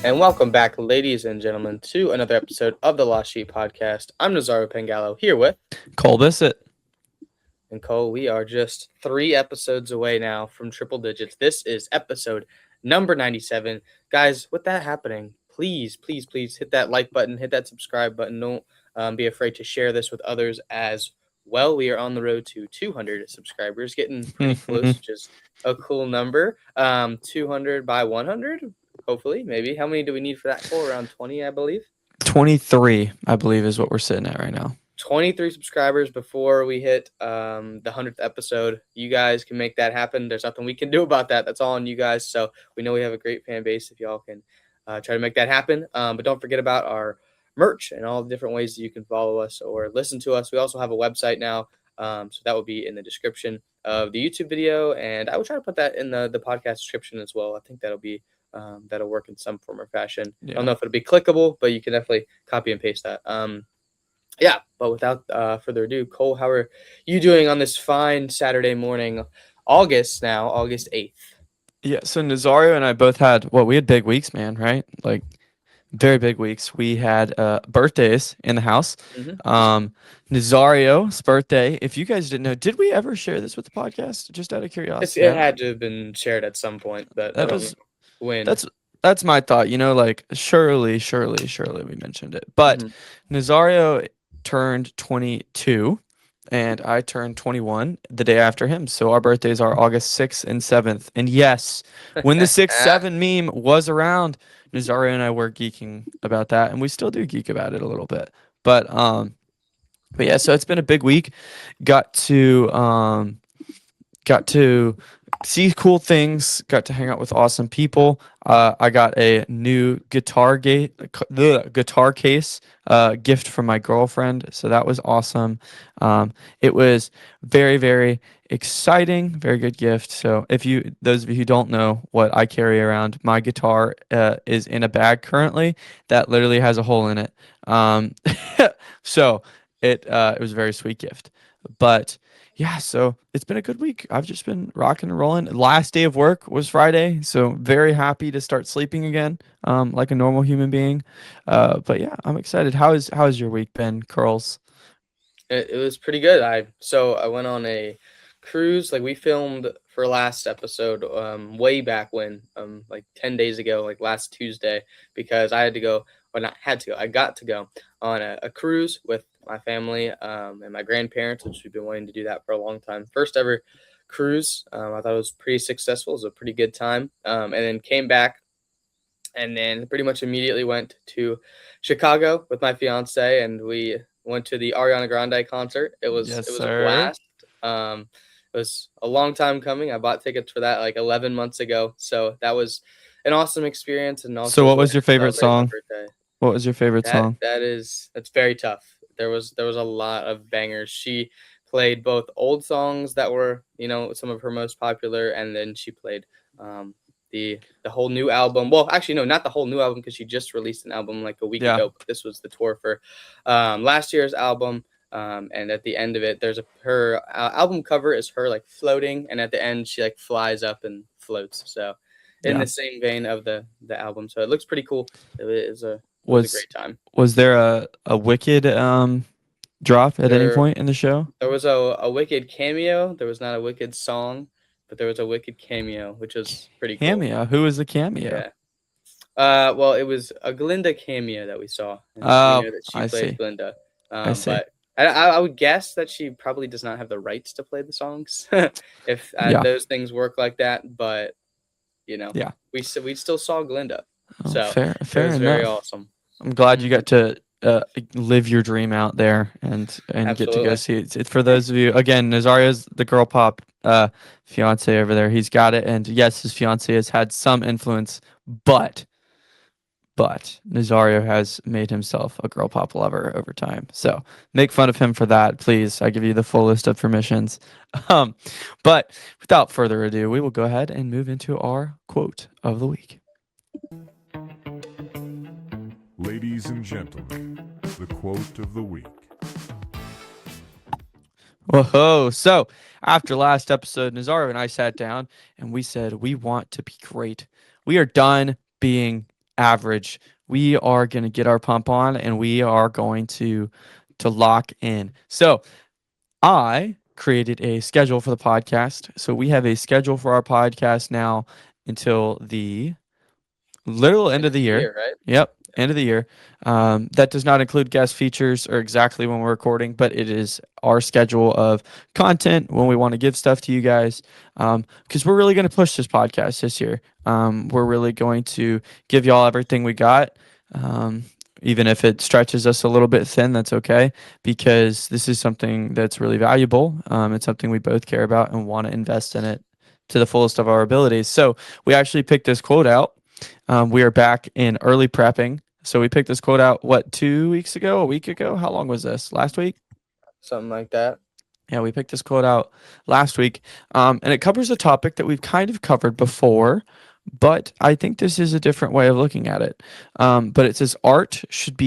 And welcome back, ladies and gentlemen, to another episode of the Lost Sheep Podcast. I'm Nazario Pengallo here with Cole Bissett. and Cole. We are just 3 episodes away now from triple digits. This is episode number 97. Guys, with that happening, please hit that like button, hit that subscribe button. Don't be afraid to share this with others as well. We are on the road to 200 subscribers, getting pretty close, which is a cool number. 200 by 100. Hopefully, maybe. How many do we need for that, Cole? Around 20, I believe. 23, I believe, is what we're sitting at right now. 23 subscribers before we hit the 100th episode. You guys can make that happen. There's nothing we can do about that. That's all on you guys. So we know we have a great fan base if y'all can try to make that happen. But don't forget about our merch and all the different ways that you can follow us or listen to us. We also have a website now. So that will be in the description of the YouTube video. And I will try to put that in the podcast description as well. I think that'll work in some form or fashion. Yeah. I don't know if it'll be clickable, but you can definitely copy and paste that. Yeah, but without further ado, Cole, how are you doing on this fine Saturday morning, August 8th? Yeah, so Nazario and I both we had big weeks, man, right? Like, very big weeks. We had birthdays in the house. Nazario's birthday, if you guys didn't know, did we ever share this with the podcast? Just out of curiosity. It had to have been shared at some point, but I don't know when. That's my thought, like surely we mentioned it. But Nazario turned 22 and I turned 21 the day after him. So our birthdays are August 6th and 7th. And yes, when the 6-7 meme was around, Nazario and I were geeking about that, and we still do geek about it a little bit. But yeah, so it's been a big week. Got to see cool things, got to hang out with awesome people. I got a new guitar case gift from my girlfriend, so that was awesome. It was very, very exciting, very good gift. So those of you who don't know what I carry around, my guitar is in a bag currently that literally has a hole in it. So it was a very sweet gift. But yeah, so it's been a good week. I've just been rocking and rolling. Last day of work was Friday, so very happy to start sleeping again, like a normal human being. But yeah, I'm excited. How's your week been, Curls? It was pretty good. I went on a cruise. Like we filmed for last episode, way back when, like 10 days ago, like last Tuesday, because I had to go, or not had to go, I got to go on a cruise with my family and my grandparents, which we've been wanting to do that for a long time. First ever cruise. I thought it was pretty successful. It was a pretty good time. And then came back and then pretty much immediately went to Chicago with my fiance, and we went to the Ariana Grande concert. It was a blast. It was a long time coming. I bought tickets for that like 11 months ago, so that was an awesome experience. And also, So what was your favorite song? What was your favorite song? That's very tough. There was a lot of bangers. She played both old songs that were some of her most popular, and then she played the whole new album. Well, actually, no, not the whole new album because she just released an album like a week ago. But this was the tour for last year's album. And at the end of it, her album cover is her like floating, and at the end she like flies up and floats. So in the same vein of the album, so it looks pretty cool. It was a great time. Was there a Wicked drop at any point in the show? There was a Wicked cameo. There was not a Wicked song, but there was a Wicked cameo, which was pretty cool. Cameo? Who was the cameo? Yeah. Well, it was a Glinda cameo that we saw. And we know that she played Glinda. I see. But I would guess that she probably does not have the rights to play the songs if those things work like that. But we still saw Glinda, so fair it was enough. very awesome. I'm glad you got to live your dream out there and get to go see it. It's for those of you, again, Nazario's the girl pop fiance over there. He's got it, and yes, his fiance has had some influence, but Nazario has made himself a girl pop lover over time. So make fun of him for that, please. I give you the full list of permissions. But without further ado, we will go ahead and move into our quote of the week. Ladies and gentlemen, the quote of the week. Whoa. So after last episode, Nazario and I sat down and we said, we want to be great. We are done being average. We are going to get our pump on, and we are going to lock in. So I created a schedule for the podcast. So we have a schedule for our podcast now until the literal end End of of the the year. year, right? Yep, end of the year. That does not include guest features or exactly when we're recording, but it is our schedule of content when we want to give stuff to you guys. Because we're really going to push this podcast this year. We're really going to give y'all everything we got. Um, Even if it stretches us a little bit thin, that's okay, because this is something that's really valuable. It's something we both care about and want to invest in it to the fullest of our abilities. So we actually picked this quote out. We are back in early prepping. So we picked this quote out, what, 2 weeks ago, a week ago? How long was this? Last week? Something like that. Yeah, we picked this quote out last week. And it covers a topic that we've kind of covered before, but I think this is a different way of looking at it. But it says art should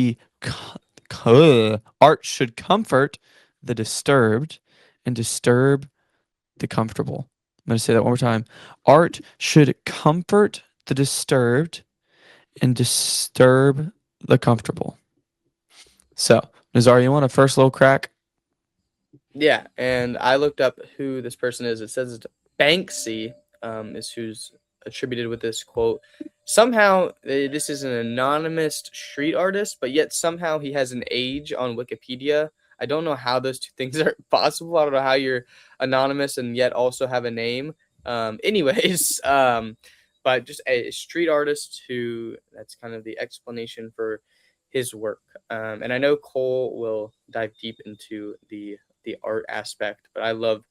comfort the disturbed and disturb the comfortable. I'm going to say that one more time. Art should comfort the disturbed and disturb the comfortable. So, Nazar, you want a first little crack? Yeah, and I looked up who this person is. It says it's Banksy, is who's attributed with this quote. Somehow, this is an anonymous street artist, but yet somehow he has an age on Wikipedia. I don't know how those two things are possible. I don't know how you're anonymous and yet also have a name. Anyways, but just a street artist who that's kind of the explanation for his work. And I know Cole will dive deep into the art aspect, but I love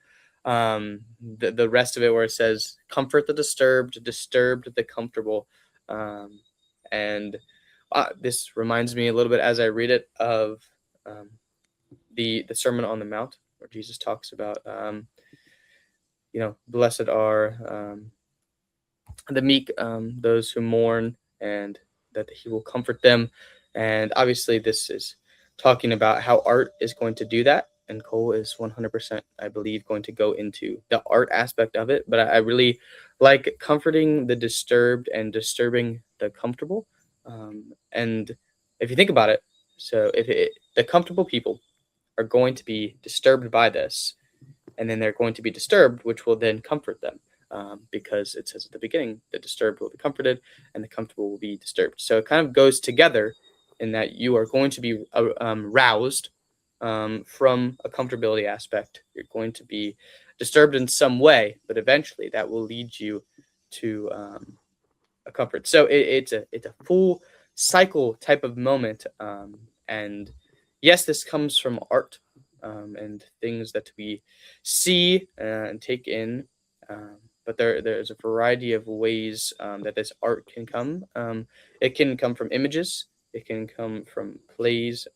the rest of it where it says comfort the disturbed, disturb the comfortable. Um, and this reminds me a little bit as I read it of um, the Sermon on the Mount where Jesus talks about, blessed are the meek, those who mourn, and that he will comfort them. And obviously, this is talking about how art is going to do that. And Cole is 100%, I believe, going to go into the art aspect of it. But I really like comforting the disturbed and disturbing the comfortable. And if you think about it, so the comfortable people are going to be disturbed by this, and then they're going to be disturbed, which will then comfort them. Because it says at the beginning, the disturbed will be comforted and the comfortable will be disturbed. So it kind of goes together in that you are going to be roused from a comfortability aspect. You're going to be disturbed in some way, but eventually that will lead you to a comfort. So it's a full cycle type of moment. And yes, this comes from art and things that we see and take in. But there's a variety of ways that this art can come. It can come from images. It can come from plays,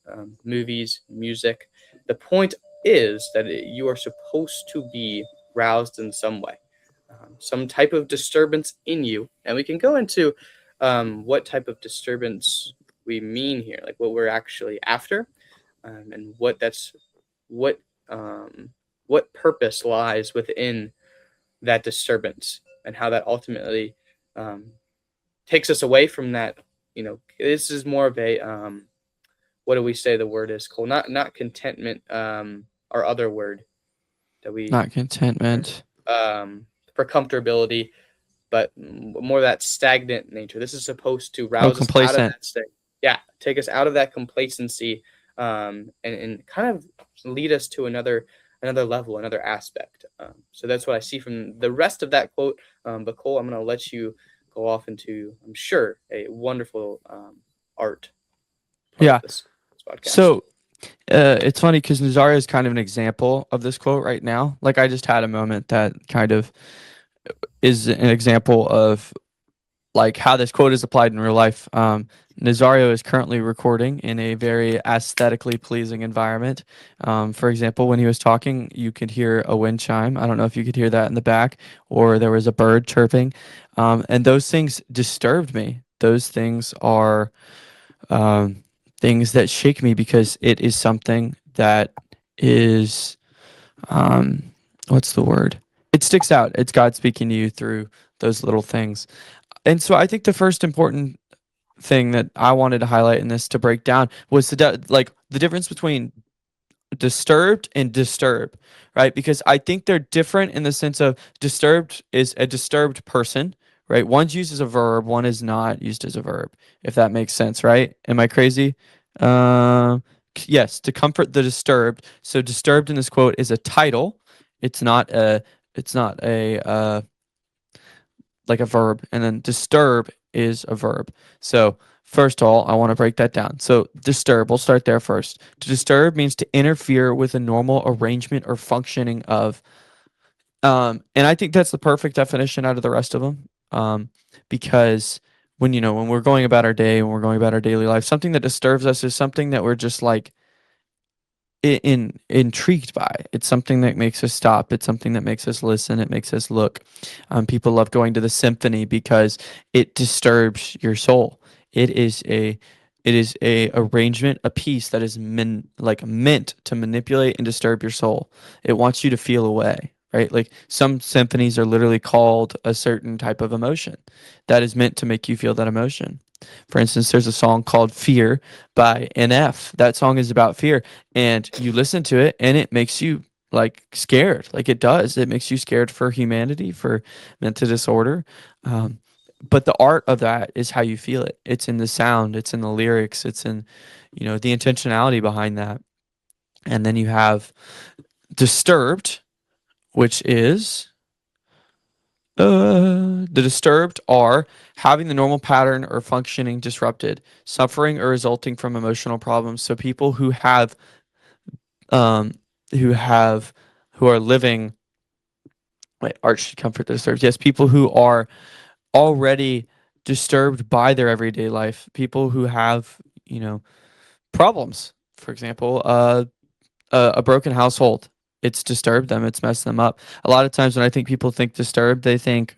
movies, music. The point is that you are supposed to be roused in some way, some type of disturbance in you. And we can go into what type of disturbance we mean here, like what we're actually after, and what what purpose lies within that disturbance, and how that ultimately um, takes us away from that. This is more of a what do we say the word is, Cole? Not contentment. Our other word that we Not contentment. for comfortability, but more that stagnant nature. This is supposed to Oh, rouse us out of complacent. that state. Yeah, take us out of that complacency, and kind of lead us to another level, another aspect. So that's what I see from the rest of that quote. But Cole, I'm going to let you go off into, I'm sure, a wonderful art part Yeah. of this podcast. So it's funny because Nazario is kind of an example of this quote right now. Like I just had a moment that kind of is an example of like how this quote is applied in real life. Nazario is currently recording in a very aesthetically pleasing environment. For example, when he was talking, you could hear a wind chime. I don't know if you could hear that in the back, or there was a bird chirping. And those things disturbed me. Those things are um, things that shake me because it is something that is, um, what's the word? It sticks out. It's God speaking to you through those little things. And so I think the first important thing that I wanted to highlight in this to break down was like the difference between disturbed and disturb, right? Because I think they're different in the sense of disturbed is a disturbed person, right? One's used as a verb, one is not used as a verb, if that makes sense, right? Am I crazy? Um, yes, to comfort the disturbed. So disturbed in this quote is a title. It's not a it's not a like a verb, and then disturb is a verb. So first of all, I want to break that down. So disturb, we'll start there first. To disturb means to interfere with a normal arrangement or functioning of. And I think that's the perfect definition out of the rest of them. Because when we're going about our day, when we're going about our daily life, something that disturbs us is something that we're just like intrigued by. It's something that makes us stop. It's something that makes us listen. It makes us look. People love going to the symphony because it disturbs your soul. It is a arrangement, a piece that is meant to manipulate and disturb your soul. It wants you to feel away, right? Like some symphonies are literally called a certain type of emotion that is meant to make you feel that emotion. For instance, there's a song called Fear by NF. That song is about fear, and you listen to it and it makes you like scared, like it does. It makes you scared for humanity, for mental disorder. um, but the art of that is how you feel it. It's in the sound, it's in the lyrics, it's in the intentionality behind that. And then you have disturbed, which is the disturbed are having the normal pattern or functioning disrupted, suffering or resulting from emotional problems. So people um who have who are living, wait, art should comfort the disturbed. Yes, people who are already disturbed by their everyday life, people who have problems. For example, a broken household. It's disturbed them. It's messed them up. A lot of times when I think people think disturbed, they think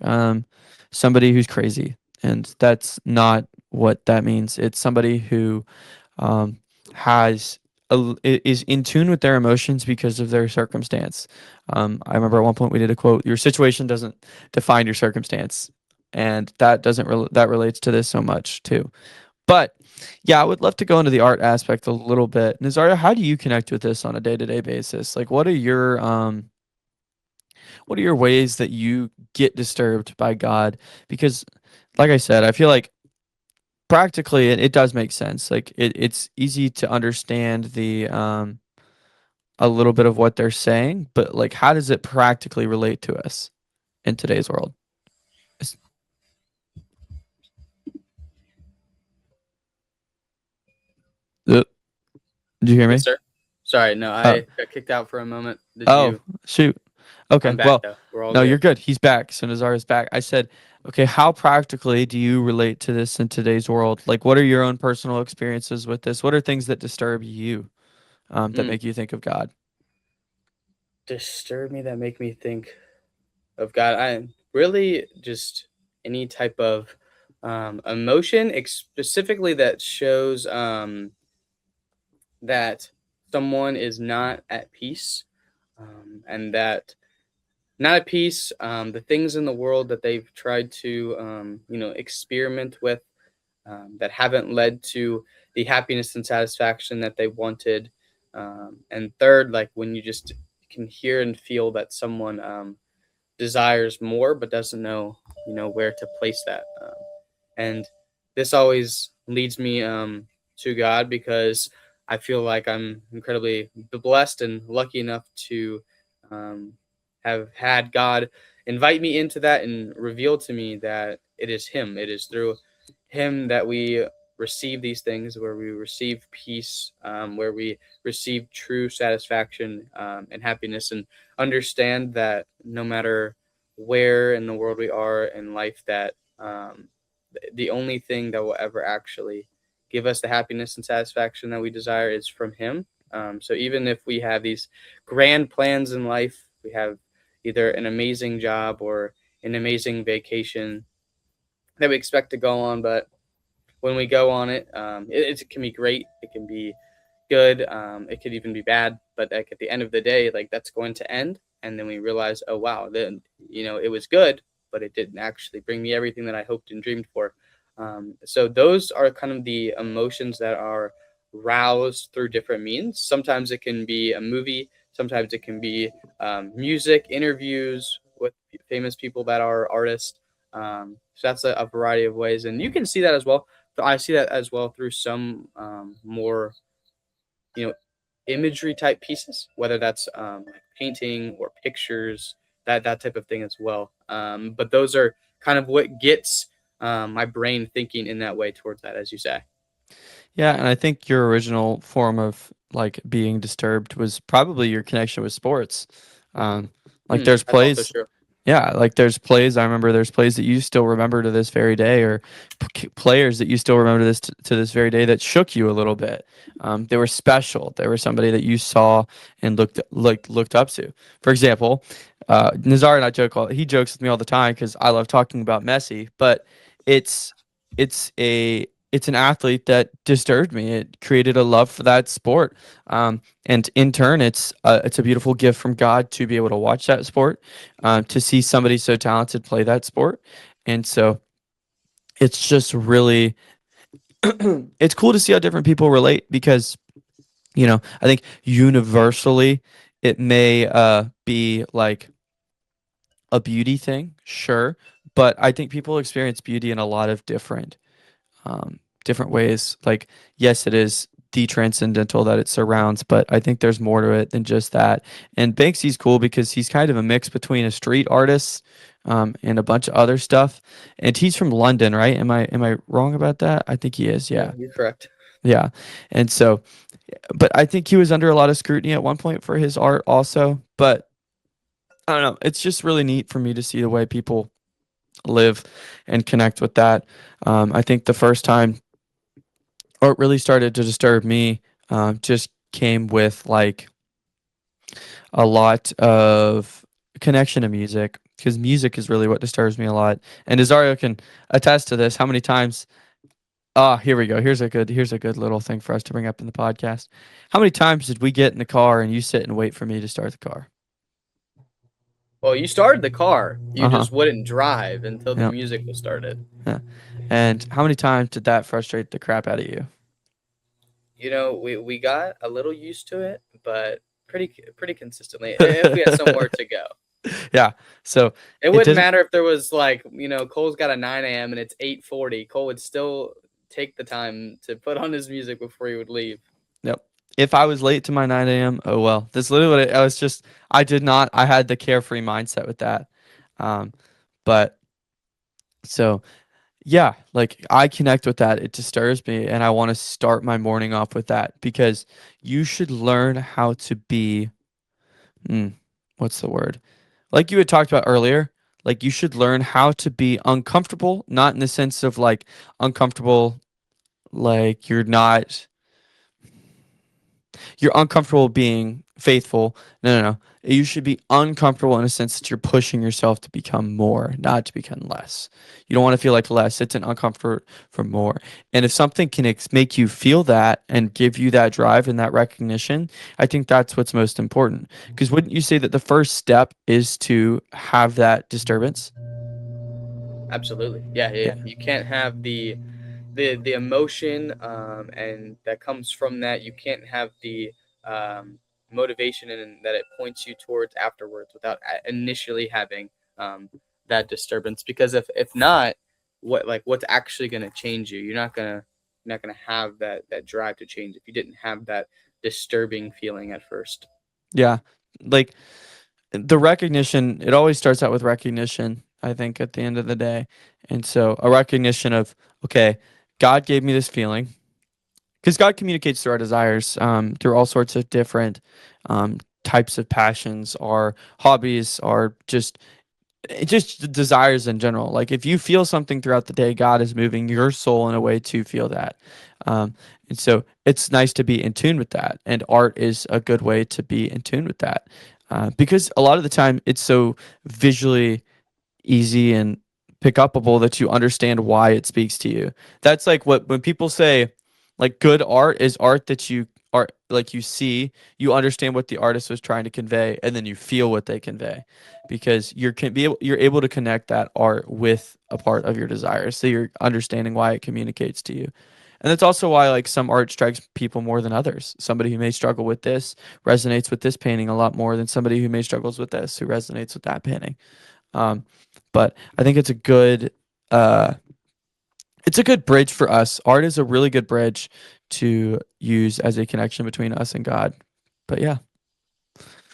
somebody who's crazy, and that's not what that means. It's somebody who um, has is in tune with their emotions because of their circumstance. I remember at one point we did a quote: "Your situation doesn't define your circumstance," and that doesn't that relates to this so much too. But yeah, I would love to go into the art aspect a little bit. Nazaria, how do you connect with this on a day-to-day basis? Like what are your ways that you get disturbed by God? Because like I said, I feel like practically it does make sense. Like it's easy to understand the a little bit of what they're saying, but like how does it practically relate to us in today's world? Is- uh, Did you hear Yes, me? sir. Sorry, no, Uh, I got kicked out for a moment. Did oh, you? shoot. Okay. I'm back Well, though. We're all no, you're good. good. He's back. So Nazar's back. I said, okay, how practically do you relate to this in today's world? Like, what are your own personal experiences with this? What are things that disturb you, that Mm. make you think of God? Disturb me that make me think of God. I really just any type of emotion, specifically that shows that someone is not at peace, and that not at peace. The things in the world that they've tried to experiment with, that haven't led to the happiness and satisfaction that they wanted. And third, like when you just can hear and feel that someone desires more but doesn't know where to place that. And this always leads me to God, because I feel like I'm incredibly blessed and lucky enough to um, have had God invite me into that and reveal to me that it is Him. It is through Him that we receive these things, where we receive peace, where we receive true satisfaction and happiness, and understand that no matter where in the world we are in life, that the only thing that will ever actually give us the happiness and satisfaction that we desire is from Him. So even if we have these grand plans in life, we have either an amazing job or an amazing vacation that we expect to go on, but when we go on it, it can be great. It can be good. It could even be bad. But like at the end of the day, like that's going to end, and then we realize, oh wow, then it was good, but it didn't actually bring me everything that I hoped and dreamed for. So those are kind of the emotions that are roused through different means. Sometimes it can be a movie, sometimes it can be music, interviews with famous people that are artists. So that's a variety of ways, and you can see that as well. I see that as well through some more, you know, imagery type pieces, whether that's like painting or pictures, that type of thing as well. But those are kind of what gets my brain thinking in that way towards that, as you say. Yeah, and I think your original form of like being disturbed was probably your connection with sports. Um, like there's That's also plays, true. yeah, like there's plays. I remember there's plays that you still remember to this very day, or players that you still remember to this very day that shook you a little bit. They were special. They were somebody that you saw and looked up to. For example, Nazar and I he jokes with me all the time because I love talking about Messi, but it's it's an athlete that disturbed me. It created a love for that sport, and in turn, it's a beautiful gift from God to be able to watch that sport, to see somebody so talented play that sport, and so it's just really it's cool to see how different people relate because I think universally it may be like a beauty thing, sure, but I think people experience beauty in a lot of different ways. Like, yes, it is the transcendental that it surrounds, but I think there's more to it than just that. And Banksy's cool because he's kind of a mix between a street artist, and a bunch of other stuff. And he's from London, right? Am I wrong about that? I think he is. Yeah, Yeah, you're correct. yeah. And so, but I think he was under a lot of scrutiny at one point for his art, also. But I don't know. It's just really neat for me to see the way people live and connect with that. I think the first time what really started to disturb me, just came with like a lot of connection to music because music is really what disturbs me a lot. And Azario can attest to this. How many times? Ah, here we go. Here's a good little thing for us to bring up in the podcast. How many times did we get in the car and you sit and wait for me to start the car? Well, you started the car, you Uh huh. just wouldn't drive until the Yep. music was started. Yeah. And how many times did that frustrate the crap out of you? We got a little used to it, but pretty consistently. If we had somewhere to go, Yeah. So it it wouldn't didn't. matter if there was like Cole's got a 9 a.m. and it's 8:40. Cole would still take the time to put on his music before he would leave. Yep. If I was late to my 9 a.m., oh well. That's literally what I was just. I did not. I had the carefree mindset with that. Um, but so yeah, like I connect with that. It disturbs me, and I want to start my morning off with that because you should learn how to be. Mm, what's the word? Like you had talked about earlier. Like you should learn how to be uncomfortable, not in the sense of like uncomfortable, like you're uncomfortable being faithful. No, no, no. You should be uncomfortable in a sense that you're pushing yourself to become more, not to become less. You don't want to feel like less. It's an uncomfort for more. And if something can make you feel that and give you that drive and that recognition, I think that's what's most important. Because wouldn't you say that the first step is to have that disturbance? Absolutely, yeah, yeah, Yeah. yeah. You can't have the emotion and that comes from that. You can't have the motivation and that it points you towards afterwards without initially having um, that disturbance. Because if not, what's actually going to change you? You're not gonna have that drive to change if you didn't have that disturbing feeling at first. Yeah. Like the recognition, it always starts out with recognition, I think, at the end of the day. And so a recognition of, okay, God gave me this feeling because God communicates through our desires, through all sorts of different types of passions, our hobbies, our just desires in general. Like if you feel something throughout the day, God is moving your soul in a way to feel that. Um, and so it's nice to be in tune with that. And art is a good way to be in tune with that. Because a lot of the time it's so visually easy and pick upable that you understand why it speaks to you. That's like what when people say like good art is art that you art, like you understand what the artist was trying to convey, and then you feel what they convey, because you're able to connect that art with a part of your desires, so you're understanding why it communicates to you. And that's also why like some art strikes people more than others. Somebody who may struggle with this resonates with this painting a lot more than somebody who may struggles with this who resonates with that painting. um, but I think uh, it's a good bridge for us. Art is a really good bridge to use as a connection between us and God. But yeah,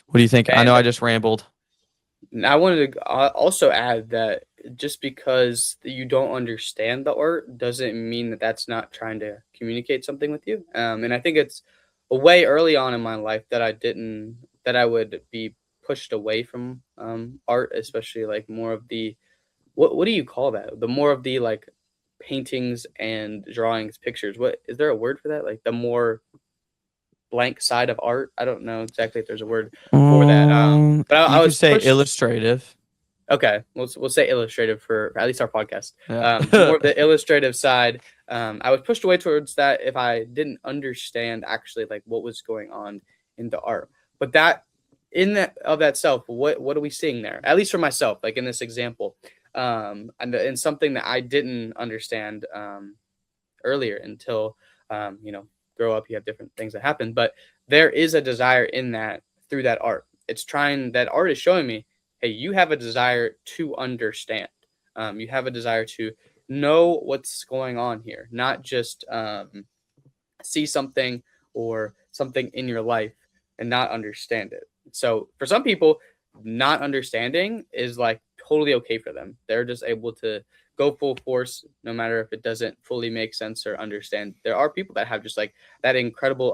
what do you think? I know And I just rambled. I wanted to also add that just because you don't understand the art doesn't mean that that's not trying to communicate something with you. And I think it's a way early on in my life that I would be pushed away from art, especially like more of the, what do you call that? The more of the like paintings and drawings, pictures. What is there a word for that? Like the more blank side of art. I don't know exactly if there's a word for that. But I You could was say pushed. illustrative. Okay, we'll say illustrative for at least our podcast. Yeah. More of the illustrative side. I was pushed away towards that if I didn't understand actually like what was going on in the art. But that in that of that self, what are we seeing there? At least for myself, like in this example, and something that I didn't understand earlier until grow up. You have different things that happen, but there is a desire in that through that art. It's trying that art is showing me, hey, you have a desire to understand. You have a desire to know what's going on here, not just see something or something in your life and not understand it. So for some people, not understanding is like totally okay for them. They're just able to go full force no matter if it doesn't fully make sense or understand. There are people that have just like that incredible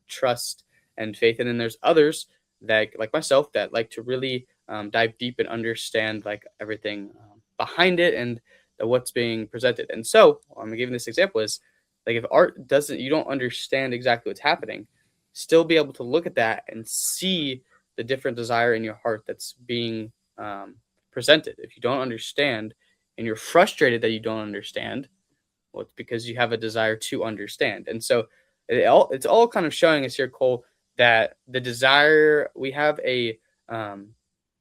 trust and faith, and then there's others that like myself that like to really dive deep and understand like everything behind it and what's being presented. And so I'm giving this example is like if art doesn't, you don't understand exactly what's happening, still be able to look at that and see the different desire in your heart that's being presented. If you don't understand and you're frustrated that you don't understand, well, it's because you have a desire to understand. And so it's all kind of showing us here, Cole, that the desire we have um,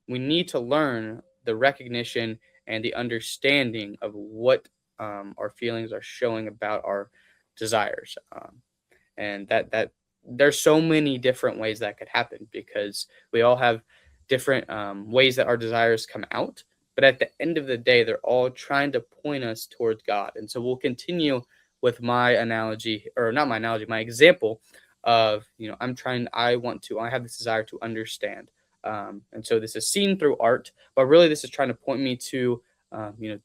we need to learn the recognition and the understanding of what our feelings are showing about our desires, and that there's so many different ways that could happen because we all have different ways that our desires come out, but at the end of the day they're all trying to point us towards God. And so we'll continue with my analogy, or not my analogy, my example of, I have this desire to understand, and so this is seen through art, but really this is trying to point me to the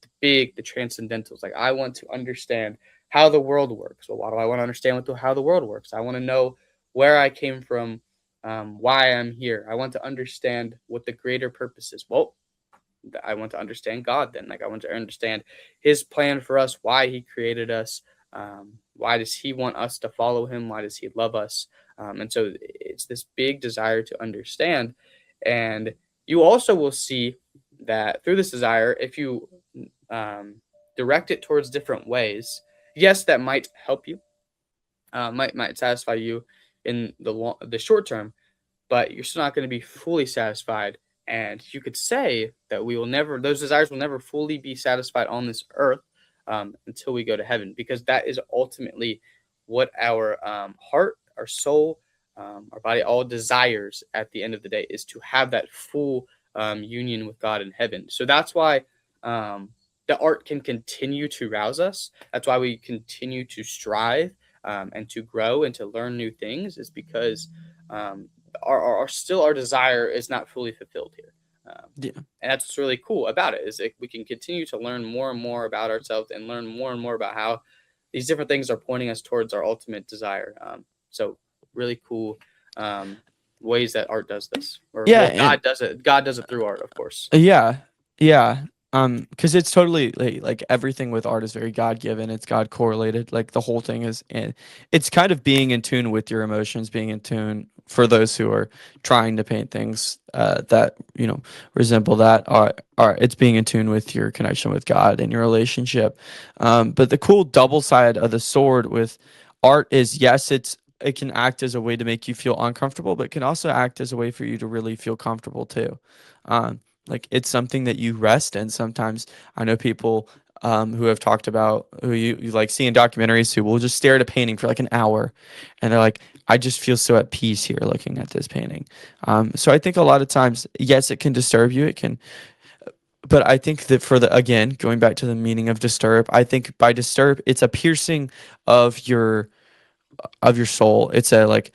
transcendentals. Like I want to understand how the world works. Well, why do I want to understand how the world works? I want to know where I came from, why I'm here. I want to understand what the greater purpose is. Well, I want to understand God then. Like I want to understand his plan for us, why he created us. Why does he want us to follow him? Why does he love us? And so it's this big desire to understand. And you also will see that through this desire, if you direct it towards different ways, yes, that might help you, might satisfy you in the short term, but you're still not going to be fully satisfied. And you could say that those desires will never fully be satisfied on this earth until we go to heaven, because that is ultimately what our heart, our soul, our body, all desires at the end of the day is to have that full union with God in heaven. So that's why the art can continue to rouse us. That's why we continue to strive and to grow and to learn new things, is because our desire is not fully fulfilled here. Yeah. And that's what's really cool about it, is that we can continue to learn more and more about ourselves and learn more and more about how these different things are pointing us towards our ultimate desire. So really cool ways that art does this, or Yeah, well, and God does it through art, of course. yeah, yeah. Because it's totally like everything with art is very God given. It's God correlated. Like the whole thing is, and it's kind of being in tune with your emotions, being in tune for those who are trying to paint things that resemble that. Are it's being in tune with your connection with God and your relationship. But the cool double side of the sword with art is, yes, it can act as a way to make you feel uncomfortable, but it can also act as a way for you to really feel comfortable too. Like it's something that you rest in. Sometimes I know people who have talked about who you like see in documentaries who will just stare at a painting for like an hour, and they're like, I just feel so at peace here looking at this painting. So I think a lot of times, yes, it can disturb you. It can, but I think that for the again going back to the meaning of disturb, I think by disturb, it's a piercing of your soul. It's a like,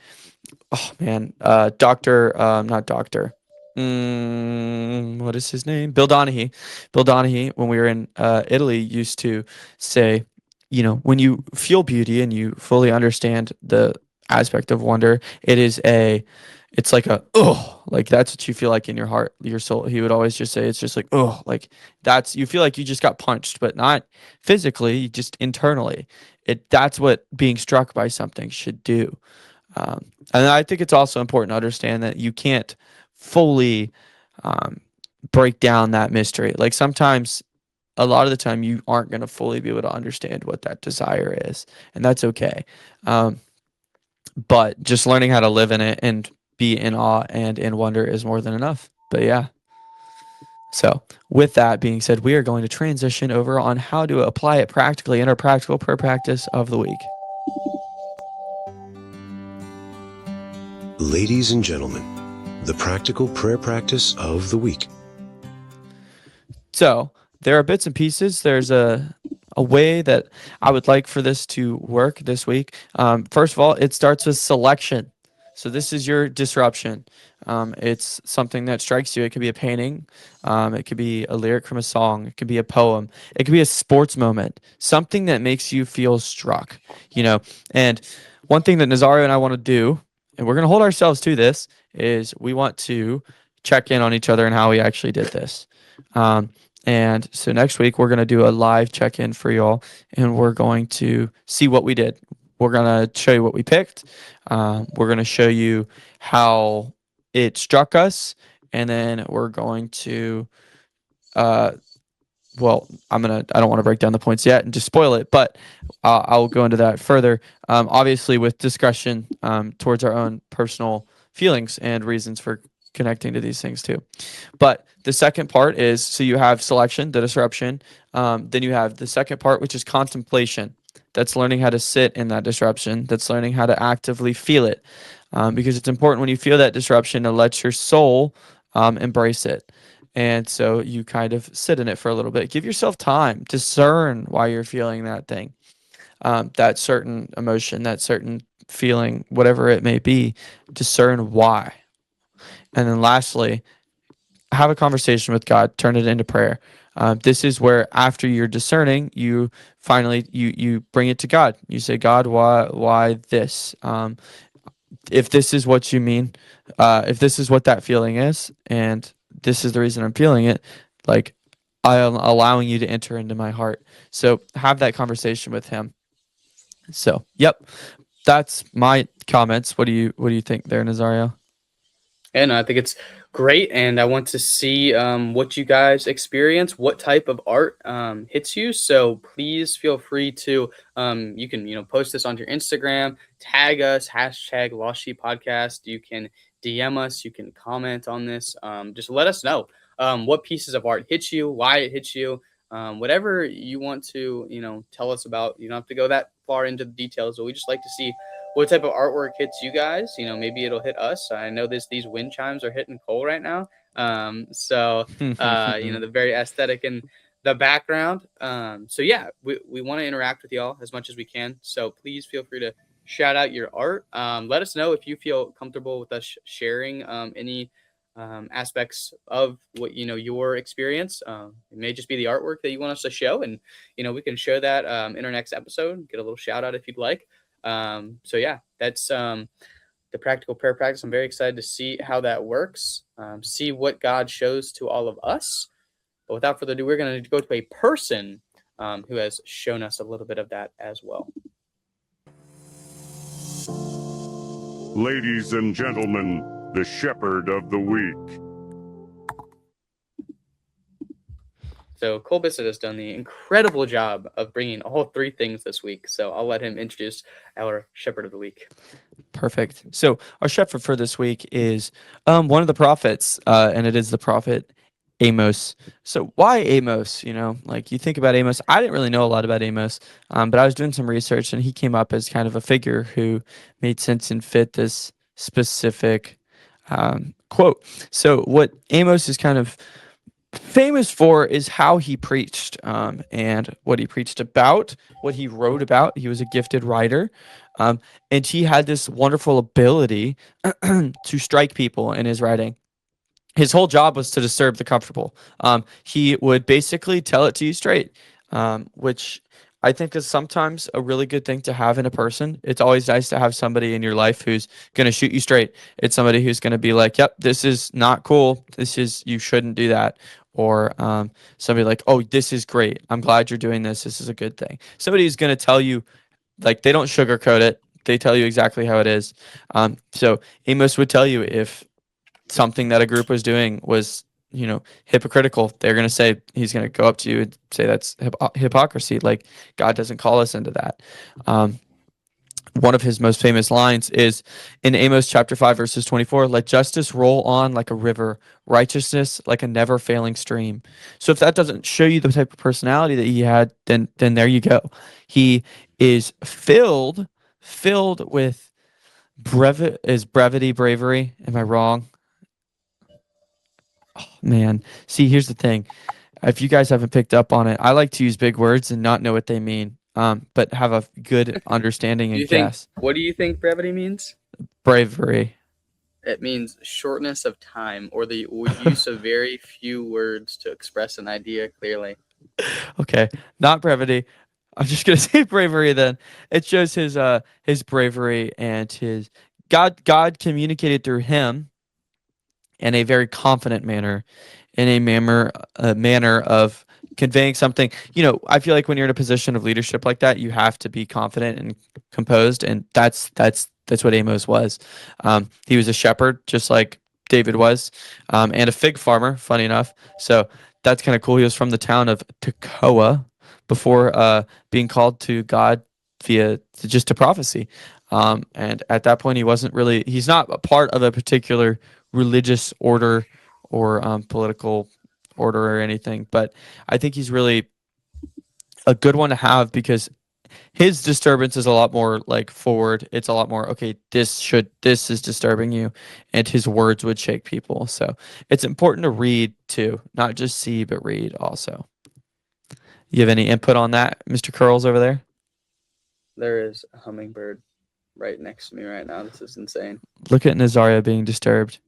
oh man, Doctor, not Doctor. What is his name? Bill Donahue. Bill Donahue, when we were in Italy, used to say, when you feel beauty and you fully understand the aspect of wonder, it's like like that's what you feel like in your heart, your soul. He would always just say, it's just like, like you feel like you just got punched, but not physically, just internally. That's what being struck by something should do. And I think it's also important to understand that you can't fully um, break down that mystery. Like sometimes, a lot of the time, you aren't going to fully be able to understand what that desire is, and that's okay. Um, but just learning how to live in it and be in awe and in wonder is more than enough. But yeah. So, with that being said, we are going to transition over on how to apply it practically in our practical prayer practice of the week. Ladies and gentlemen, the practical prayer practice of the week. So there are bits and pieces. There's a way that I would like for this to work this week. First of all, it starts with selection. So this is your disruption. It's something that strikes you. It could be a painting. It could be a lyric from a song. It could be a poem. It could be a sports moment. Something that makes you feel struck. And one thing that Nazario and I want to do, and we're going to hold ourselves to this, is we want to check in on each other and how we actually did this. And so next week we're going to do a live check-in for y'all, and we're going to see what we did. We're going to show you what we picked. We're going to show you how it struck us, and then we're going to I don't want to break down the points yet and just spoil it, but I'll go into that further. Obviously with discussion towards our own personal feelings and reasons for connecting to these things too. But the second part is, so you have selection, the disruption. Then you have the second part, which is contemplation. That's learning how to sit in that disruption. That's learning how to actively feel it. Because it's important when you feel that disruption to let your soul embrace it. And so you kind of sit in it for a little bit. Give yourself time, discern why you're feeling that thing, that certain emotion, that certain feeling, whatever it may be, discern why. And then lastly, have a conversation with God, turn it into prayer. This is where after you're discerning, you finally you bring it to God. You say, God, why this? If this is what you mean, if this is what that feeling is, and this is the reason I'm feeling it, like I am allowing you to enter into my heart. So have that conversation with him. So, yep, that's my comments. What do you think there, Nazario? And I think it's great, and I want to see what you guys experience, what type of art hits you. So please feel free to you can post this onto your Instagram, tag us hashtag Lost Sheep Podcast. You can DM us, you can comment on this. Just let us know what pieces of art hit you, why it hits you. Whatever you want to tell us about. You don't have to go that far into the details, but we just like to see what type of artwork hits you guys. Maybe it'll hit us. I know these wind chimes are hitting Cole right now. The very aesthetic in the background. So yeah, we want to interact with y'all as much as we can. So please feel free to shout out your art. Let us know if you feel comfortable with us sharing any aspects of what your experience. It may just be the artwork that you want us to show, and we can show that in our next episode. Get a little shout out if you'd like. So yeah, that's the practical prayer practice. I'm very excited to see how that works, see what God shows to all of us. But without further ado, we're going to go to a person who has shown us a little bit of that as well. Ladies and gentlemen, the shepherd of the week. So Cole Bissett has done the incredible job of bringing all three things this week. So I'll let him introduce our shepherd of the week. Perfect. So our shepherd for this week is one of the prophets, and it is the prophet Amos. So why Amos? You know, like you think about Amos. I didn't really know a lot about Amos, but I was doing some research, and he came up as kind of a figure who made sense and fit this specific quote. So what Amos is kind of famous for is how he preached, and what he preached about, what he wrote about. He was a gifted writer, um, and he had this wonderful ability to strike people in his writing. His whole job was to disturb the comfortable. He would basically tell it to you straight, which I think is sometimes a really good thing to have in a person. It's always nice to have somebody in your life who's going to shoot you straight. It's somebody who's going to be like, yep, this is not cool. This is, you shouldn't do that. Or somebody like, oh, this is great. I'm glad you're doing this. This is a good thing. Somebody who's going to tell you, like, they don't sugarcoat it. They tell you exactly how it is. So Amos would tell you if something that a group was doing was, hypocritical. They're going to say, he's going to go up to you and say that's hypocrisy. Like, God doesn't call us into that. One of his most famous lines is in Amos chapter 5, verses 24, let justice roll on like a river, righteousness like a never failing stream. So if that doesn't show you the type of personality that he had, then there you go. He is filled with brevity, bravery. Am I wrong? Oh, man. See, here's the thing. If you guys haven't picked up on it, I like to use big words and not know what they mean, but have a good understanding and guess. What do you think brevity means? Bravery. It means shortness of time or the use of very few words to express an idea clearly. Okay, not brevity. I'm just gonna say bravery then. It shows his bravery and his God communicated through him in a very confident manner, in a manner of conveying something. I feel like when you're in a position of leadership like that, you have to be confident and composed, and that's what Amos was. He was a shepherd, just like David was, and a fig farmer. Funny enough, so that's kind of cool. He was from the town of Tekoa before being called to God via just a prophecy. And at that point, he's not a part of a particular religious order or political order or anything, but I think he's really a good one to have because his disturbance is a lot more like forward. It's a lot more, okay, this is disturbing you, and his words would shake people. So it's important to read too, not just see, but read also. You have any input on that, Mr. Curls over there? There is a hummingbird right next to me right now. This is insane. Look at Nazaria being disturbed.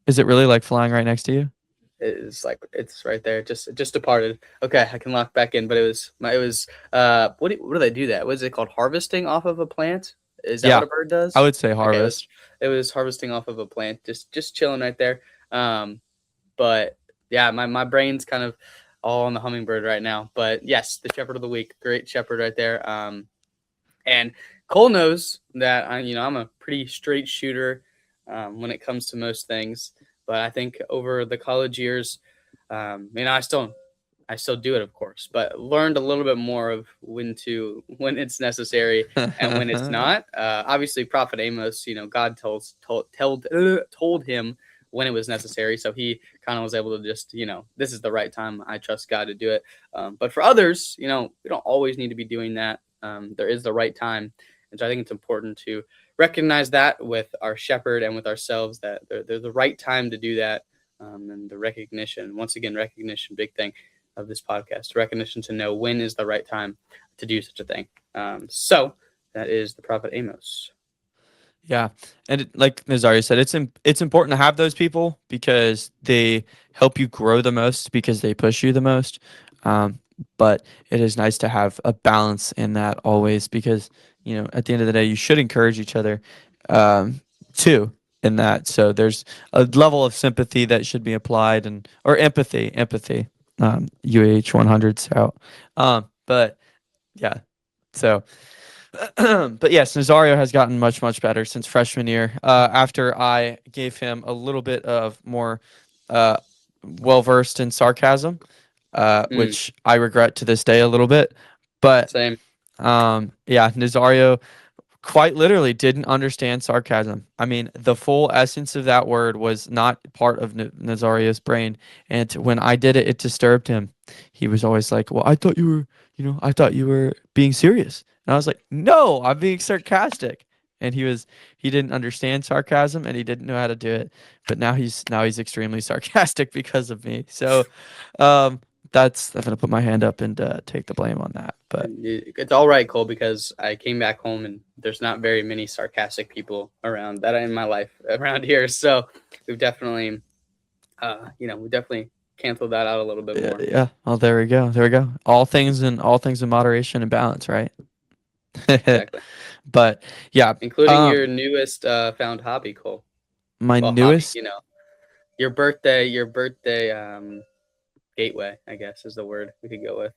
Is it really like flying right next to you? It is like it's right there. Just departed. Okay, I can lock back in. But it was what do they do that? What is it called? Harvesting off of a plant? Is that Yeah, what a bird does? I would say Okay, harvest. it was harvesting off of a plant. Just chilling right there. But yeah, my brain's kind of all on the hummingbird right now. But yes, the shepherd of the week, great shepherd right there. And Cole knows that I'm a pretty straight shooter when it comes to most things. But I think over the college years, I still do it, of course, but learned a little bit more of when it's necessary and when it's not. Obviously, Prophet Amos, God told him when it was necessary, so he kind of was able to just, this is the right time. I trust God to do it. But for others, we don't always need to be doing that. There is the right time, and so I think it's important to recognize that with our shepherd and with ourselves that they're the right time to do that. And the recognition, once again, big thing of this podcast, recognition to know when is the right time to do such a thing. So that is the Prophet Amos. Yeah, and like Nazaria said, it's important to have those people because they help you grow the most because they push you the most. But it is nice to have a balance in that always because at the end of the day, you should encourage each other too in that. So there's a level of sympathy that should be applied or empathy. UH 100's out. But yeah, so. But yes, Nazario has gotten much, much better since freshman year. After I gave him a little bit of more well versed in sarcasm, Mm, which I regret to this day a little bit. But same. yeah, Nazario quite literally didn't understand sarcasm. I mean, the full essence of that word was not part of Nazario's brain. And when I did it, it disturbed him. He was always like, "Well, I thought you were, I thought you were being serious." And I was like, "No, I'm being sarcastic." And he didn't understand sarcasm and he didn't know how to do it. But now he's extremely sarcastic because of me. So, um, I'm gonna put my hand up and take the blame on that. But It's all right, Cole, because I came back home and there's not very many sarcastic people around that in my life around here. So we've definitely, we definitely canceled that out a little bit yeah, more. yeah. Well, there we go. There we go. All things in moderation and balance, right? Exactly. But yeah, Including your newest found hobby, Cole. my Well, hobby, newest your birthday gateway, I guess is the word we could go with.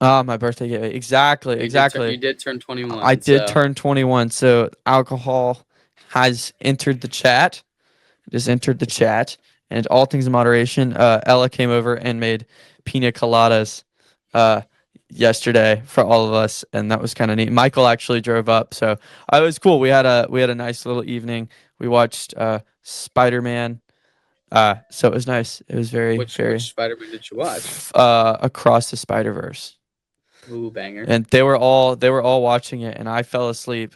my birthday gift. Exactly, You exactly. did turn I 21, did so turn 21, so alcohol has entered the chat. Just entered the chat, and all things in moderation. Ella came over and made pina coladas uh, yesterday for all of us, and that was kind of neat. Michael actually drove up, so it was cool. We had a nice little evening. We watched Spider-Man. So it was nice. It was very, which very Spider-Man did you watch? Across the Spider-Verse, Ooh, banger. and they were all watching it, and I fell asleep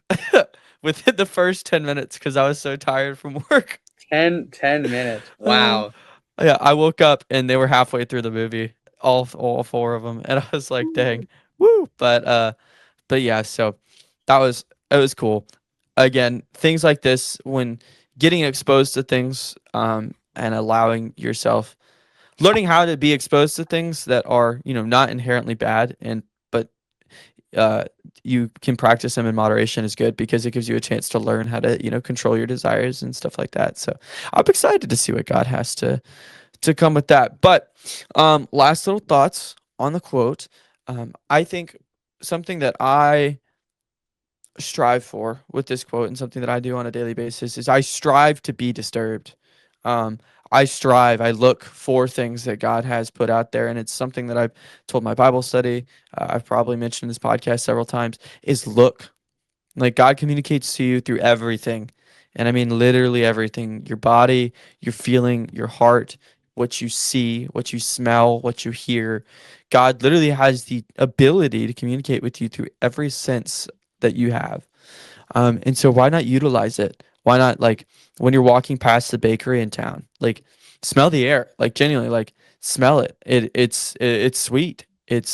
within the first 10 minutes because I was so tired from work. 10 minutes. Uh, Wow. yeah, I woke up and they were halfway through the movie, all four of them, and I was like, "Dang, woo!" But yeah, so it was cool. Again, things like this, when getting exposed to things, and allowing yourself, learning how to be exposed to things that are, not inherently bad, and but uh, you can practice them in moderation is good because it gives you a chance to learn how to, control your desires and stuff like that. So I'm excited to see what God has to come with that. But last little thoughts on the quote. I think something that I strive for with this quote and something that I do on a daily basis is I strive to be disturbed. Um, I look for things that God has put out there. And it's something that I've told my Bible study. I've probably mentioned in this podcast several times is look. Like God communicates to you through everything. And I mean literally everything. Your body, your feeling, your heart, what you see, what you smell, what you hear. God literally has the ability to communicate with you through every sense that you have. And so why not utilize it? Why not, like, when you're walking past the bakery in town, like, smell the air, like, genuinely, like, smell it. It's sweet. It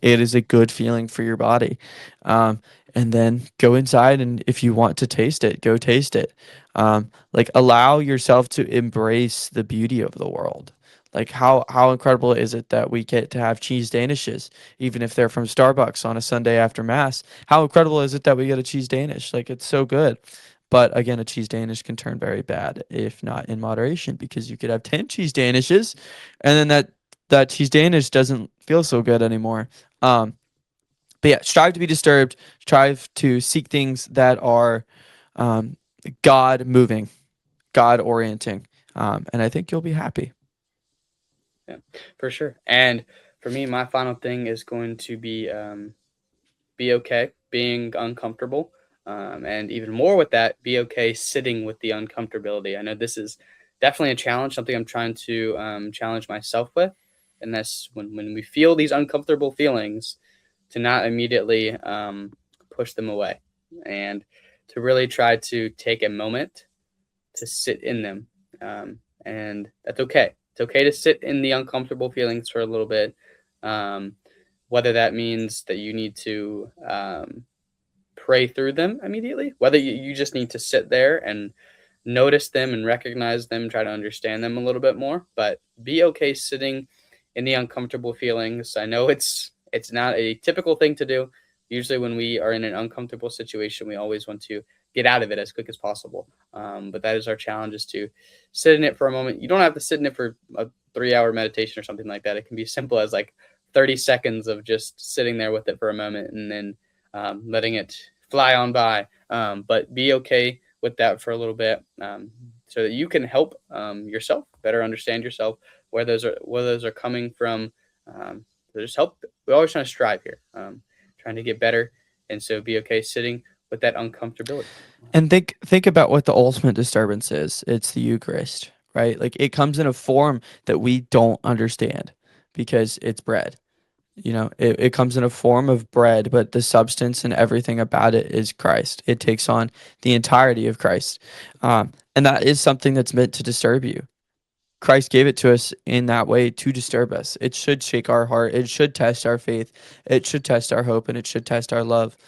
is a good feeling for your body. Um, and then go inside, and if you want to taste it, go taste it. Like, allow yourself to embrace the beauty of the world. Like, how incredible is it that we get to have cheese danishes, even if they're from Starbucks on a Sunday after mass? How incredible is it that we get a cheese Danish? Like, it's so good. But again, a cheese Danish can turn very bad if not in moderation, because you could have 10 cheese Danishes and then that cheese Danish doesn't feel so good anymore. But yeah, strive to be disturbed, strive to seek things that are um, God moving, God orienting. And I think you'll be happy. Yeah, for sure. And for me, my final thing is going to be okay being uncomfortable. And even more with that, be okay sitting with the uncomfortability. I know this is definitely a challenge, something I'm trying to challenge myself with. And that's when we feel these uncomfortable feelings, to not immediately push them away, and to really try to take a moment to sit in them. And that's okay. It's okay to sit in the uncomfortable feelings for a little bit. Um, whether that means that you need to pray through them immediately, whether you just need to sit there and notice them and recognize them, try to understand them a little bit more, but be okay sitting in the uncomfortable feelings. I know it's not a typical thing to do. Usually when we are in an uncomfortable situation, we always want to get out of it as quick as possible. But that is our challenge, is to sit in it for a moment. You don't have to sit in it for a 3-hour meditation or something like that. It can be simple as like 30 seconds of just sitting there with it for a moment, and then letting it fly on by. But be okay with that for a little bit, so that you can help yourself better understand yourself where those are coming from. Just help. We're always trying to strive here, trying to get better, and so be okay sitting with that uncomfortability. And think about what the ultimate disturbance is. It's the Eucharist, right? Like it comes in a form that we don't understand because it's bread. It comes in a form of bread, but the substance and everything about it is Christ. It takes on the entirety of Christ. And that is something that's meant to disturb you. Christ gave it to us in that way to disturb us. It should shake our heart. It should test our faith. It should test our hope, and it should test our love,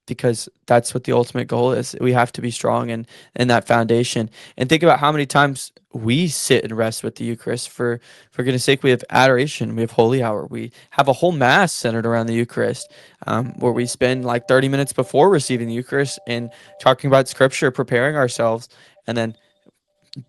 because that's what the ultimate goal is. We have to be strong in that foundation. And think about how many times we sit and rest with the Eucharist. For goodness sake, we have adoration. We have Holy Hour. We have a whole Mass centered around the Eucharist, where we spend like 30 minutes before receiving the Eucharist and talking about Scripture, preparing ourselves, and then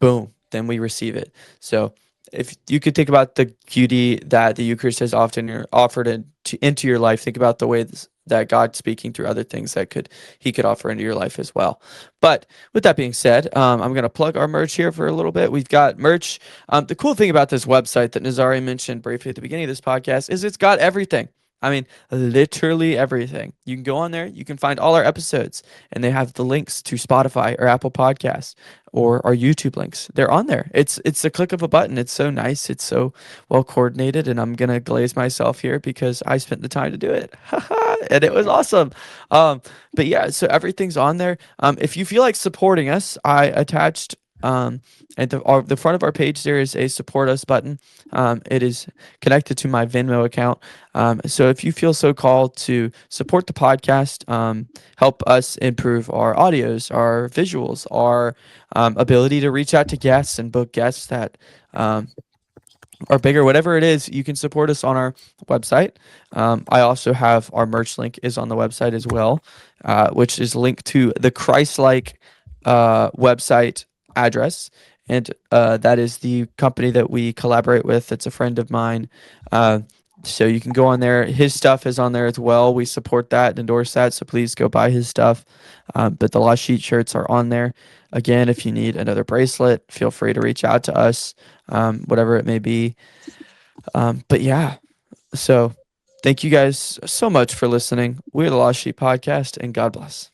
boom, then we receive it. So if you could think about the beauty that the Eucharist has often offered into your life, think about the way that God's speaking through other things that he could offer into your life as well. But with that being said, I'm going to plug our merch here for a little bit. We've got merch. The cool thing about this website that Nazari mentioned briefly at the beginning of this podcast is it's got everything. I mean, literally everything. You can go on there, you can find all our episodes, and they have the links to Spotify or Apple Podcasts or our YouTube links. They're on there. It's the click of a button. It's so nice. It's so well coordinated, and I'm gonna glaze myself here because I spent the time to do it, and it was awesome. But yeah, so everything's on there. If you feel like supporting us, I attached at the front of our page there is a support us button. It is connected to my Venmo account. So if you feel so called to support the podcast, help us improve our audios, our visuals, our ability to reach out to guests and book guests that are bigger, whatever it is, you can support us on our website. I also have our merch link is on the website as well, which is linked to the Christ-like website address. And that is the company that we collaborate with. It's a friend of mine. So you can go on there. His stuff is on there as well. We support that and endorse that. So please go buy his stuff. But the Lost Sheet shirts are on there. Again, if you need another bracelet, feel free to reach out to us, whatever it may be. But yeah, so thank you guys so much for listening. We're the Lost Sheet Podcast, and God bless.